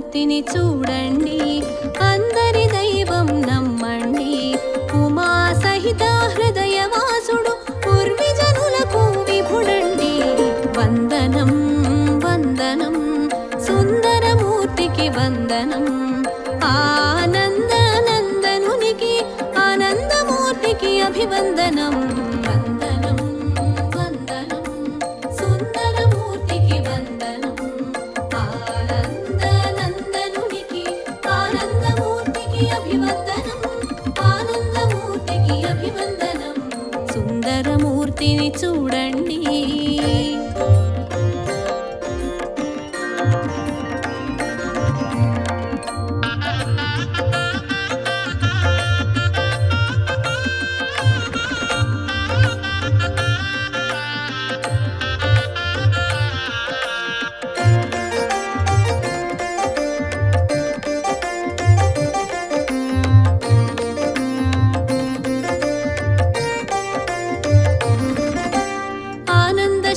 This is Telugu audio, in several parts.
సుందరమూర్తిని చూడండి, అందరి దైవం నమ్మండి. ఉమా సహిత హృదయవాసుడు పూర్విజనులకు విభుడండి. వందనం వందనం సుందరమూర్తికి వందనం. ఆనందనందనునికి ఆనందమూర్తికి అభివందనం. వందనం వందనం సుందరమూర్తికి వందనం. ఆనందనందనునికి ఆనందమూర్తికి అభివందనం. ఆనందమూర్తికి అభివందనం. సుందరమూర్తిని చూడండి.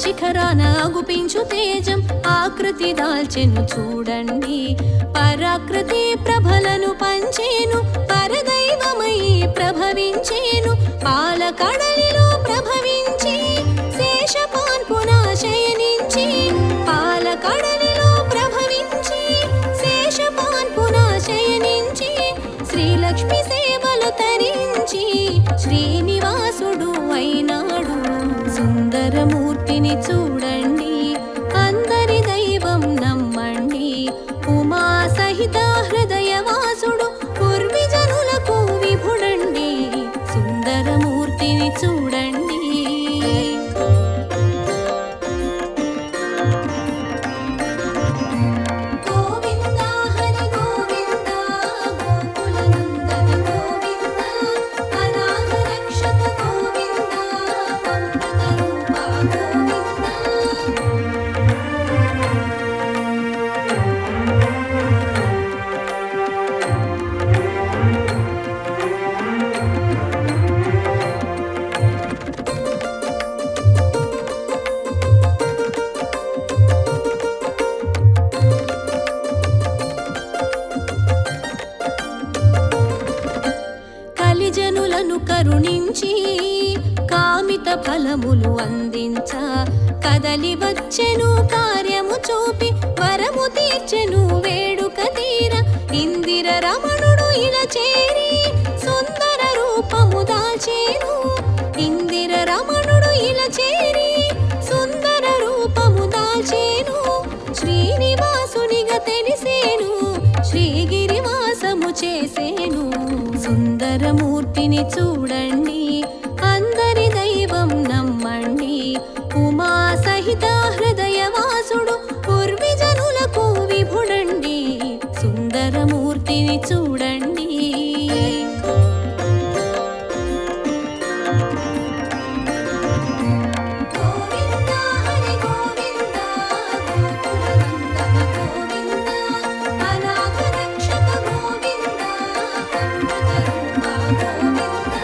శిఖరాన అగుపించు తేజం ఆకృతి దాల్చెను చూడండి. పరాకృతి ప్రభలను పంచేను, పరదైవమై ప్రభవించేను. పాలకడలిలో ప్రభవించి శేషపాన్పున శయనించి, పాలకడలిలో ప్రభవించి శేషపాన్పున శయనించి, శ్రీలక్ష్మి సేవలు తరించి శ్రీనివాసుడు అయినాడు. సుందరమూర్తిని చూడండి, అందరి దైవం నమ్మండి. ఉమా సహిత హృదయవాసుడు పూర్విజనులకు విభుడండి. సుందరమూర్తిని చూడండి. గోవింద హరి గోవింద గోకులనందన గోవింద అనాథ రక్షక గోవింద అమృత రూప గోవింద. కలిజనులను కరుణించి కామిత ఫలములు అందించ, కదలి వచ్చెను కార్యము చూపి వరము తీర్చెను వేడుక తీర. ఇందిర రమణుడు ఇలా చేరి సుందర రూపము దాల్చేను. ఇందిర రమణుడు ఇలా చేరి సుందర రూపము దాల్చేను. శ్రీనివాసునిగా తెలిసేను, శ్రీగిరివాసము చేసేను. సుందరమూర్తిని చూడండి, అందరి దైవం నమ్మండి. ఉమా సహిత హృదయవాసుడు పూర్విజనులకు విభుడండి. సుందరమూర్తిని చూడండి. గోవింద హరి గోవింద గోకులనందన గోవింద అనాథ రక్షక గోవింద అమృత రూప గోవింద.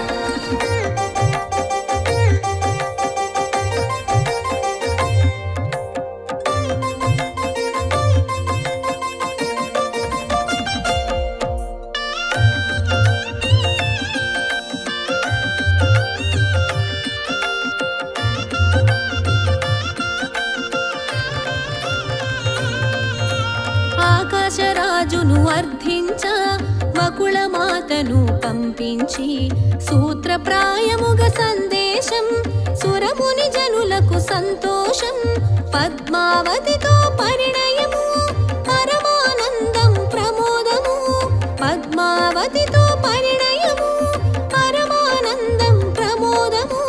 ఆకాశరాజును అర్థించ మకుళమాతను పంపించి, సూత్రప్రాయముగా సందేశం సురముని జనులకు సంతోషం. పద్మావతితో పరిణయము పరమానందం ప్రమోదము. పద్మావతితో పరిణయము పరమానందం ప్రమోదము.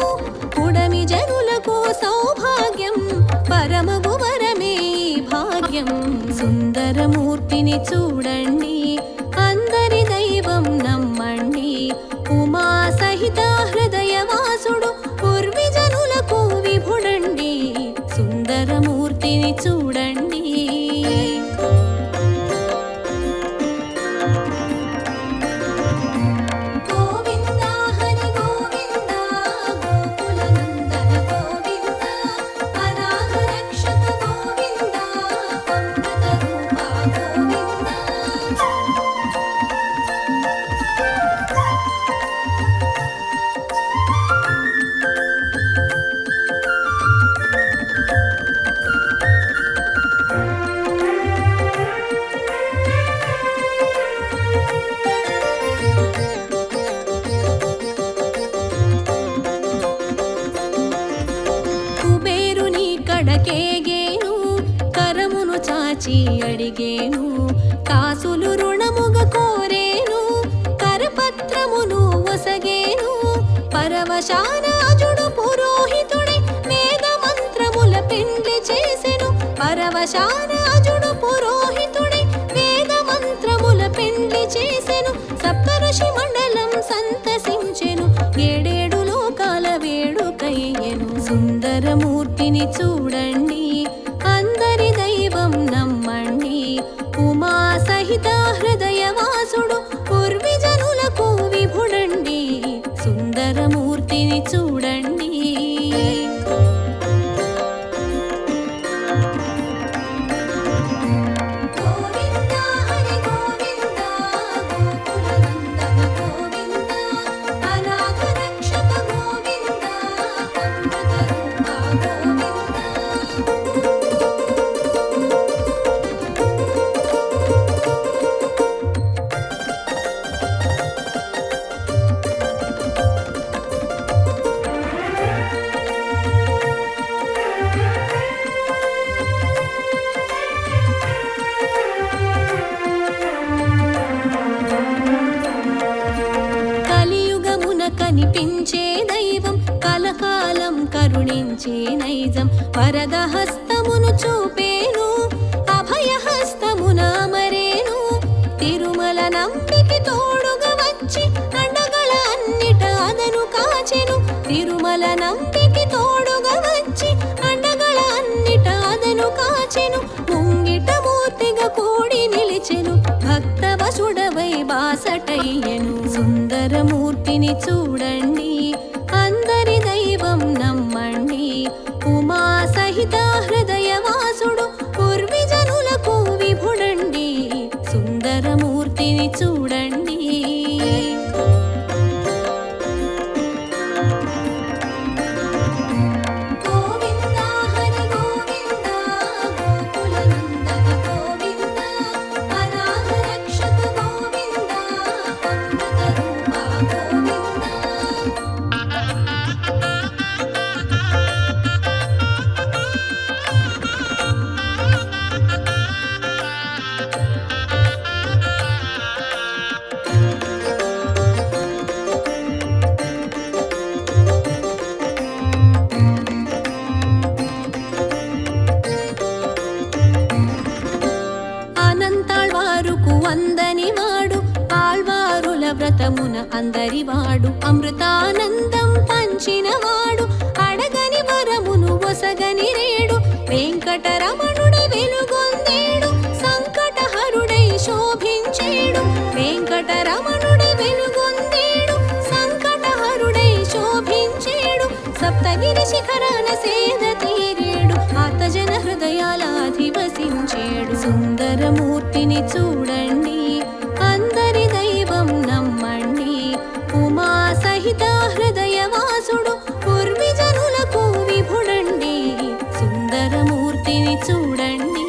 పుడమి జనులకు సౌభాగ్యం పరమగు వరమే భాగ్యం. సుందరమూర్తిని చూడండి, అందరి దైవం నమ్మండి. ఉమా సహిత హృదయవాసుడు పూర్విజనులకు విభుడండి. సుందరమూర్తిని చూడండి. గోవింద హరి గోవింద గోకులనందన గోవింద అనాథ రక్షక గోవింద అమృత రూప గోవింద. కడకేగేను కరమును చాచి అడిగేను కాసులు రుణముగ కోరేను కరపత్రమును ఒసగేను పరవశానాజుడు పురోహితుడై వేద మంత్రముల పెండ్లి చేసెను పరవశానాజుడు పురోహితుడై వేద మంత్రముల పెండ్లి చేసెను సప్తఋషి మండలం సంతసించెను ఏడేడు లోకాల వేడుకయ్యెను సుందరమూర్తిని చూడండి అందరి దైవం నమ్మండి ఉమా సహిత హృదయవాసుడు పూర్విజనులకు విభుడండి సుందరమూర్తిని చూడండి కనిపించే దైవం కలకాలం కరుణించే నైజం వరదహస్తమును చూపేను అభయహస్తమున అమరేను తిరుమల నంబికి తోడుగా వచ్చి అండగల అన్నిట అదను కాచెను తిరుమల నంబికి తోడుగా వచ్చి అండగల అన్నిట అదను కాచెను ముంగిట మూర్తిగా కూడి నిలిచెను భక్తవసుడవై బాసటయ్యెను సుందరమూర్తిని చూడండి అందరి దైవం నమ్మండి ఉమా సహిత హృదయవాసుడు పూర్విజనులకు విభుడండి సుందరమూర్తిని చూడండి వందనివాడు ఆళ్వారుల వ్రతమున అందరివాడు అమృతానందం పంచినవాడు అడగని వరమును ఒసగని రేడు వెంకటరమణుడై వెలుగొందేడు సంకటహరుడై శోభించేడు వెంకటరమణుడై వెలుగొందేడు సంకటహరుడై శోభించేడు సప్తగిరి శిఖరాన సేద తీరేడు ఆతజన హృదయాల అధివసించేడు సుందరమూర్తిని చూడండి అందరి దైవం నమ్మండి ఉమా సహిత హృదయవాసుడు పూర్విజనులకు విభుడండి సుందరమూర్తిని చూడండి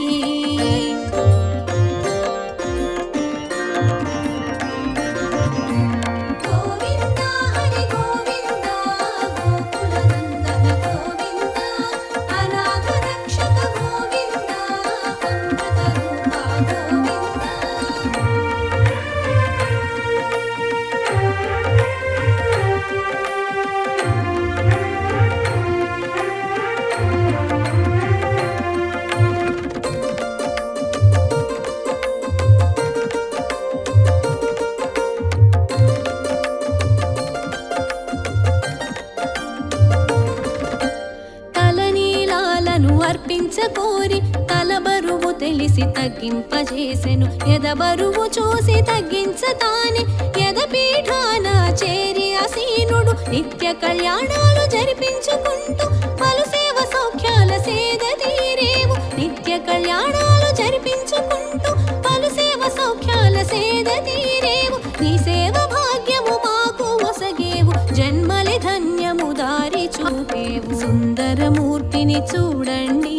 అర్పించకోరి తల బరువు తెలిసి తగ్గింపజేసెను ఎద బరువు చూసి తగ్గించతానే ఎద పీఠాన చేరి అసీనుడు నిత్య కళ్యాణాలు జరిపించుకుంటూ పలు సేవ సౌఖ్యాల సేద తీరేవు నిత్య కళ్యాణాలు జరిపించుకుంటూ పలు సేవ సౌఖ్యాల సేద తీరేవు నీ సేవ భాగ్యము మాకు ఒసగేవు జన్మలే ధన్యము దారి చూపేవు సుందరమూర్తిని చూడండి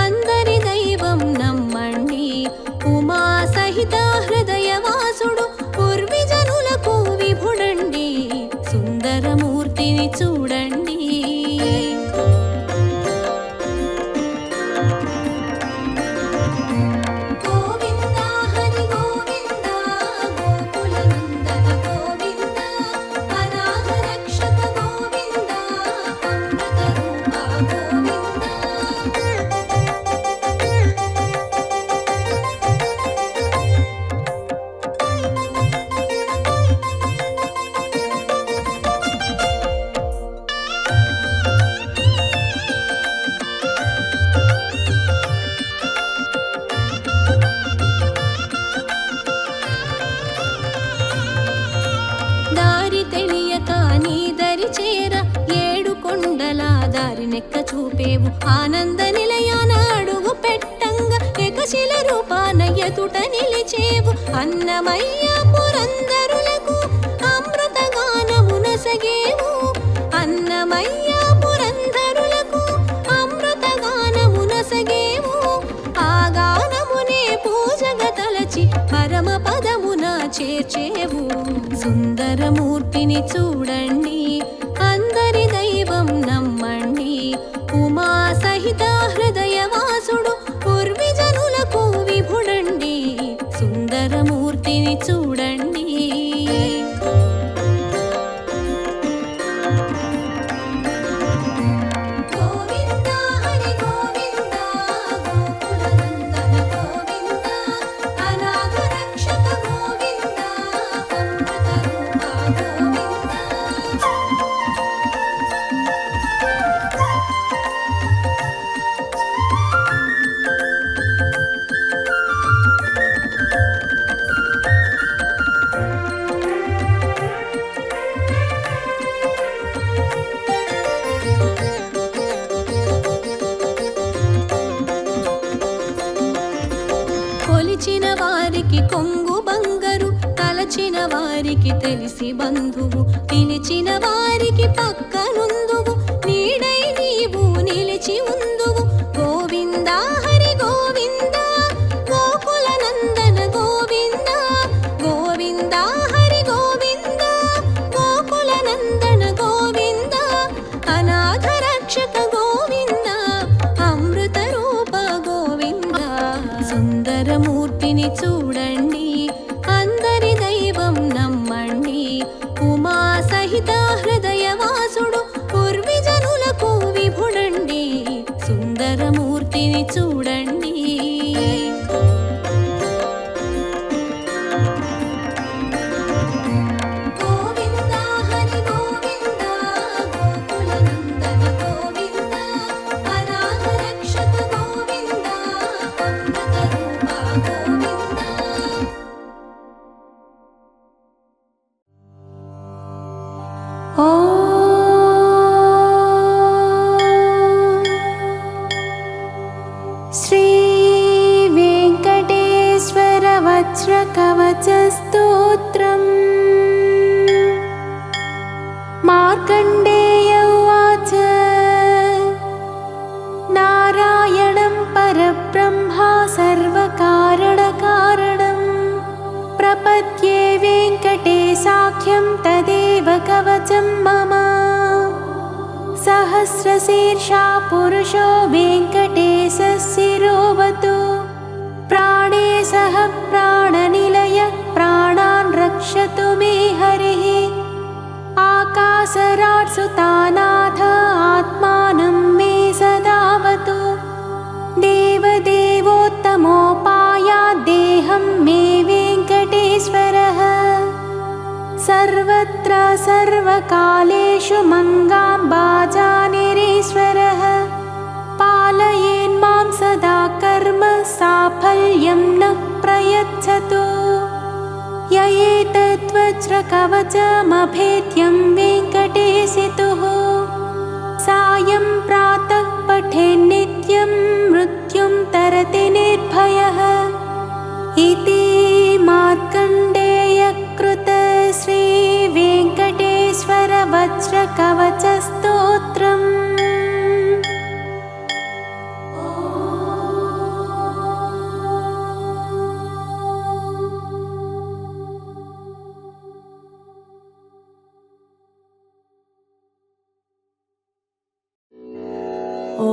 అందరి దైవం నమ్మండి ఉమా సహిత హృదయవాసుడు పూర్విజనులకు విభుడండి సుందరమూర్తిని చూడండి దారినెక్క చూపేవు ఆనంద నిలయాన అడుగు పెట్టంగా ఏకశిల రూపాన ఎదుట నిలిచేవు అన్నమయ్య పురందరులకు అమృతగానమునసగేవు అన్నమయ్య పురందరులకు అమృతగానమునసగేవు ఆ గానమునే పూజగా తలచి పరమ పదమున చేర్చేవు సుందరమూర్తిని చూడండి అందరి దైవం నమ్మండి ఉమా సహిత హృదయవాసుడు పూర్విజనులకు విభుడండి సుందరమూర్తిని చూడండి కొలిచిన వారికి కొంగు బంగారు తలచిన వారికి తెలిసి బంధువు పిలిచిన వారికి పక్కనుందువు నీడై నీవు నిలిచి ఉందువు గోవింద హరి గోవింద గోకుల నందన గోవింద గోవింద హరి గోవింద గోకుల నందన గోవింద అనాథ రక్షక గోవింద అమృత రూప గోవింద సుందరమూర్తిని చూడండి అందరి దైవం నమ్మండి ఉమా సహిత హృదయవాసుడు పూర్విజనులకు విభుడండి సుందరమూర్తిని చూడండి గోవింద హరి గోవింద గోకుల నందన గోవింద అనాథ రక్షక గోవింద అమృత రూప గోవింద శ్రీ వెంకటేశ్వర వజ్ర కవచ స్తోత్రం మార్కండేయ ఉవాచ నారాయణం పరబ్రహ్మ సర్వకారణకారణం ప్రపద్యే వెంకటేశాఖ్యం తదేవ కవచం మమ सहस्रशीर्षा पुरुषो वेङ्कटेशशिरोवतु प्राणे सह प्राणनिलय प्राणान् रक्षतु मे हरिः आकाशराट् सुतानाथ आत्मानं मे सदावतु देवदेवोत्तमोपायाद्देहं मे वेङ्कटेश्वरः सर्वत्र सर्वकालेषु मङ्गाम्बाजानिरीश्वरः पालयेन्मां सदा कर्म साफल्यं न प्रयच्छतु य एतद्वज्रकवचमभेद्यं वेङ्कटेशितुः सायं प्रातः पठेन्नित्यं मृत्युं तरति निर्भयः इति मार्कण्डेयकृत श्री वेङ्कटेश्वर वज्र कवच स्तोत्रम् ॐ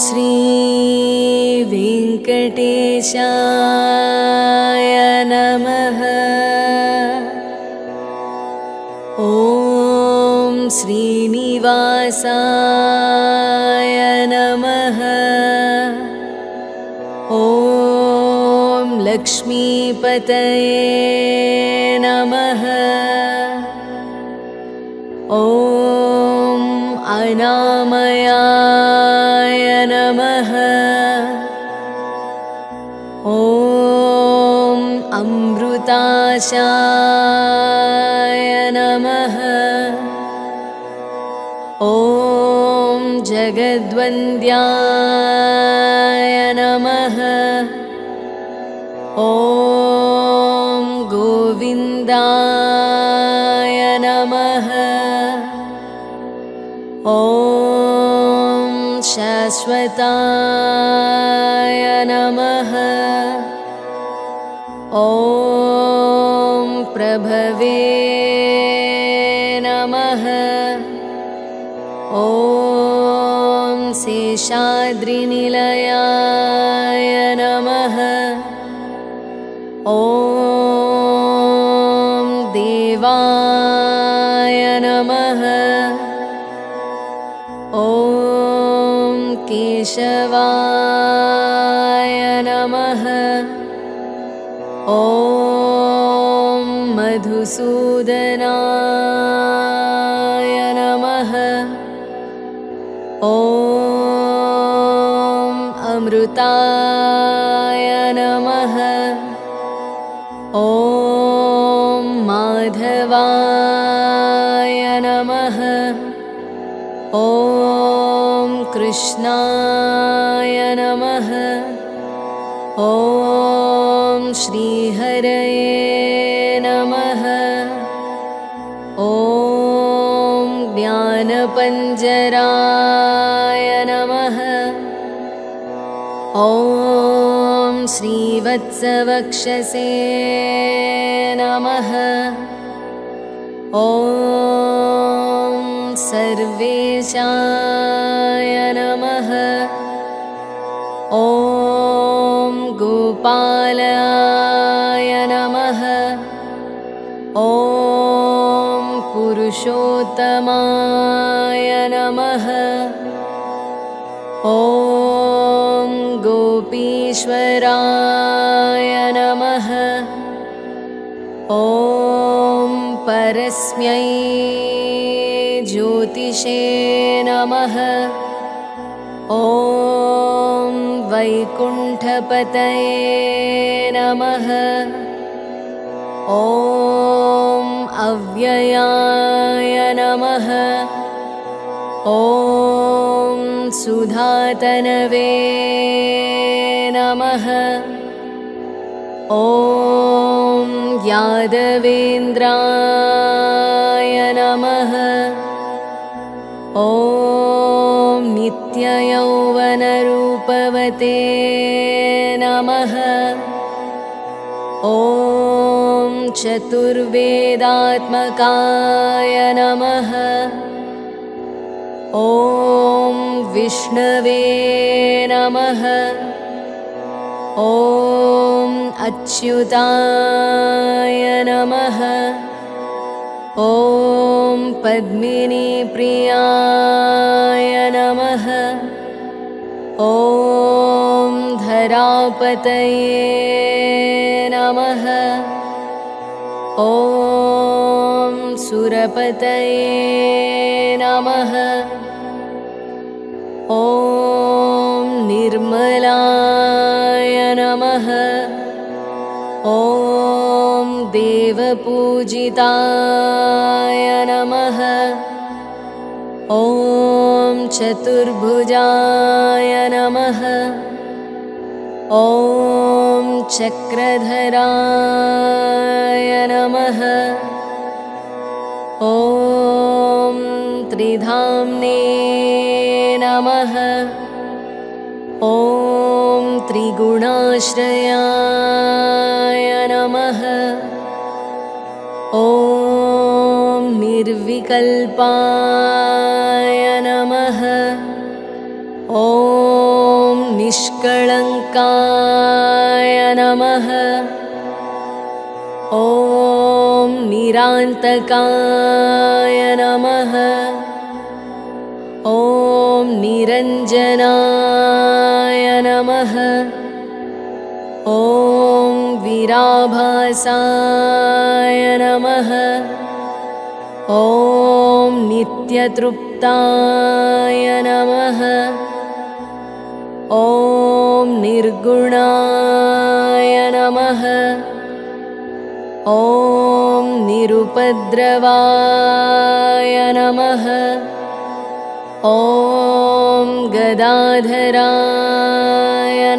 श्री वेङ्कटेशाय नमः। ॐ श्रीनिवासाय नमः। ॐ लक्ष्मीपतये नमः। ॐ अनामयाय नमः। ॐ अमृताशाय नमः। ॐ जगद्वन्द्याय नमः। ॐ गोविन्दाय नमः। ॐ शाश्वताय नमः। ॐ प्रभवे नमः। ॐ शेषाद्रिनिलयाय नमः। ॐ देवाय नमः। ॐ केशवाय नमः। ॐ मधुसूदनाय नमः। ॐ अमृताय नमः। ॐ माधवाय नमः। ॐ कृष्णाय नमः। ॐ श्रीहरये नमः। ॐ ज्ञानपञ्जराय नमः। ॐ श्रीवत्सवक्षसे नमः। ॐ सर्वेशाय नमः। ॐ गोपालाय नमः। ॐ पुरुषोत्तमाय नमः। ॐ गोपीश्वराय नमः। ॐ परस्मै ज्योतिषे नमः। ॐ वैकुण्ठपतये नमः। ॐ अव्ययाय नमः। ॐ सुधातनवे नमः। ॐ यादवेन्द्राय नमः। ॐ नित्ययौवनरूपवते नमः। ॐ चतुर्वेदात्मकाय नमः। ॐ विष्णवे नमः। ॐ अच्युताय नमः। ॐ पद्मिनीप्रियाय नमः। ॐ धरापतये नमः। ॐ सुरपतये नमः। ॐ निर्मलाय नमः। ॐ देवपूजिताय नमः। ॐ चतुर्भुजाय नमः। ॐ चक्रधराय नमः। ॐ त्रिधाम्ने नमः। ॐ त्रिगुणाश्रयाय नमः। ॐ निर्विकल्पाय नमः। ॐ निष्कळङ्काय नमः। ॐ निरान्तकाय नमः। ॐ निरञ्जनाय नमः। ॐ विराभासाय नमः। ॐ नित्यतृप्ताय नमः। ॐ निर्गुणाय नमः। ॐ निरुपद्रवाय नमः। ॐ गदाधराय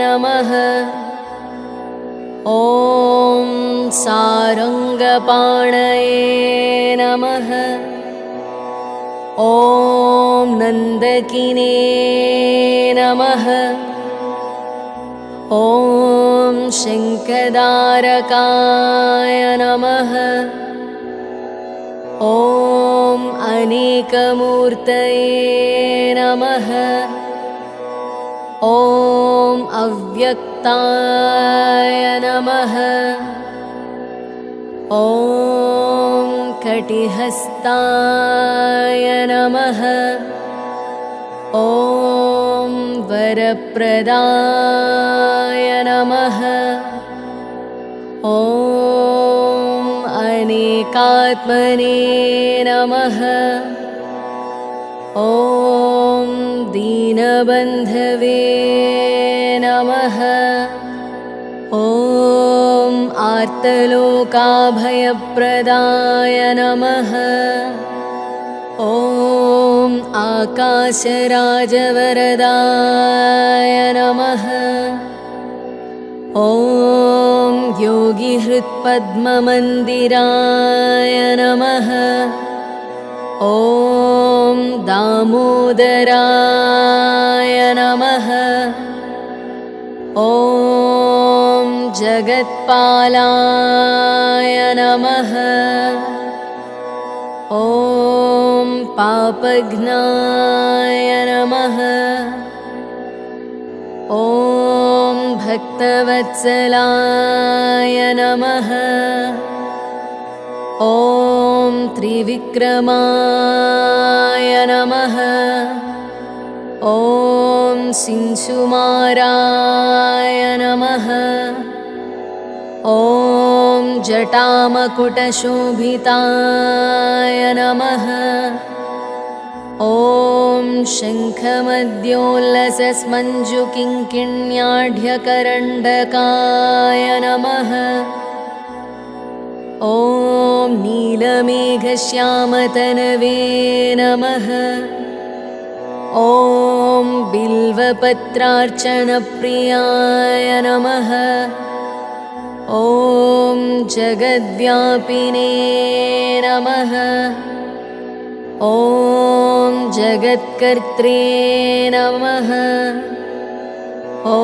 नमः। ॐ सारङ्गपाणये नमः। ॐ नन्दकिने नमः। ॐ शङ्खधारकाय नमः। ॐ अनेकमूर्तये नमः। ॐ अव्यक्ताय नमः। ॐ कटिहस्ताय नमः। ॐ वरप्रदाय नमः। ॐ अनेकात्मने नमः। ॐ दीनबन्धवे नमः। ॐ आर्तलोकाभयप्रदाय नमः। ॐ आकाशराजवरदाय नमः। ॐ योगिहृत्पद्ममन्दिराय नमः। ॐ दामोदराय नमः। ॐ जगत्पालाय नमः। ॐ पापघ्नाय नमः। ॐ भक्तवत्सलाय नमः। ॐ त्रिविक्रमाय नमः। ॐ सिंसुमाराय नमः। ॐ जटामकुटशोभिताय नमः। ॐ शङ्खमद्योल्लसस्मञ्जुकिङ्किण्याढ्यकरण्डकाय नमः। ॐ नीलमेघश्यामतनवे नमः। ॐ बिल्वपत्रार्चनप्रियाय नमः। ॐ जगद्व्यापिने नमः। ॐ जगत्कर्त्रे नमः। ॐ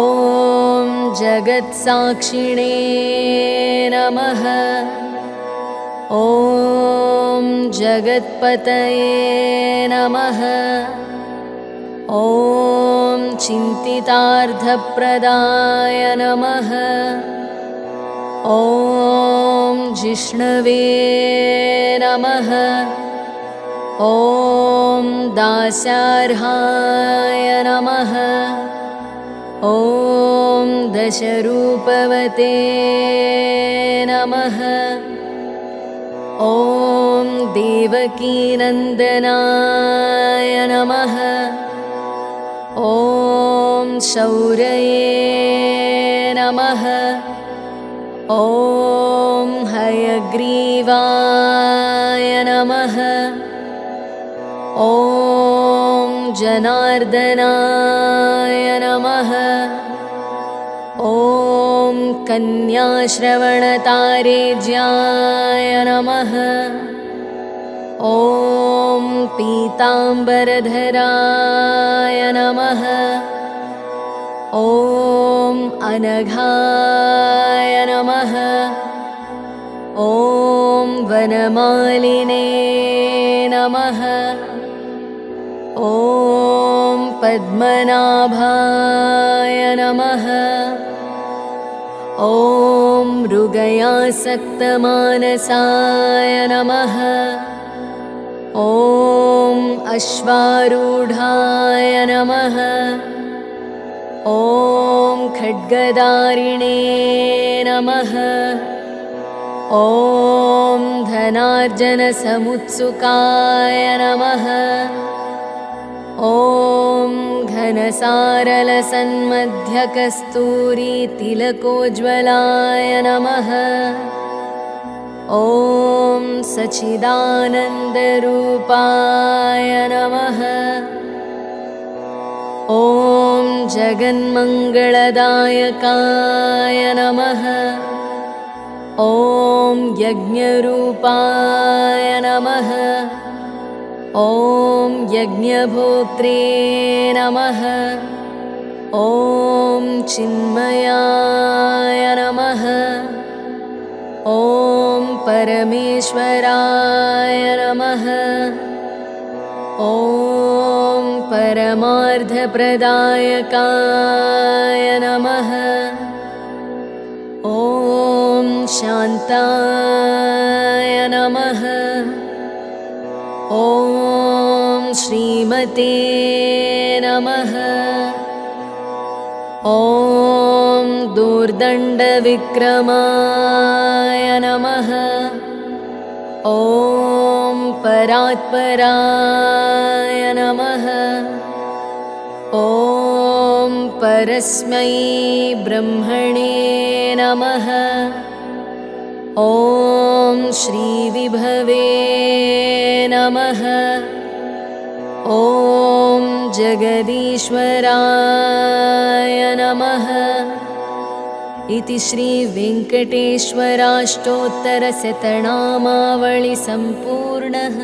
जगत्साक्षिणे नमः। ॐ जगत्पतये नमः। ॐ चिन्तितार्थप्रदाय नमः। ॐ जिष्णवे नमः। ॐ दास्यार्हाय नमः। ॐ दशरूपवते नमः। ॐ देवकीनन्दनाय नमः। ॐ शौर्ये नमः। ॐ हयग्रीवाय नमः। ॐ जनार्दनाय नमः। ॐ कन्याश्रवणतारेज्याय नमः। ॐ पीताम्बरधराय नमः। ॐ अनघाय नमः। ॐ वनमालिने नमः। ॐ पद्मनाभाय नमः। ॐ मृगयासक्तमानसाय नमः। ॐ अश्वारूढाय नमः। ॐ खड्गदारिणे नमः। ॐ धनार्जनसमुत्सुकाय नमः। ॐ घनसारलसन्मध्यकस्तूरीतिलकोज्ज्वलाय नमः। ॐ सच्चिदानन्दरूपाय नमः। ॐ जगन्मङ्गलदायकाय नमः। ॐ यज्ञरूपाय नमः। ॐ यज्ञभोक्त्रे नमः। ॐ चिन्मयाय नमः। ॐ परमेश्वराय नमः। ॐ परमार्थप्रदायकाय नमः। ॐ शान्ताय नमः। ॐ श्रीमते नमः। ॐ दूर्दण्डविक्रमाय नमः। ॐ परात्पराय नमः। ॐ परस्मै ब्रह्मणे नमः। ॐ श्रीविभवे नमः। ॐ जगदीश्वराय नमः। इति श्रीवेङ्कटेश्वराष्टोत्तरशतनामावळि सम्पूर्णः।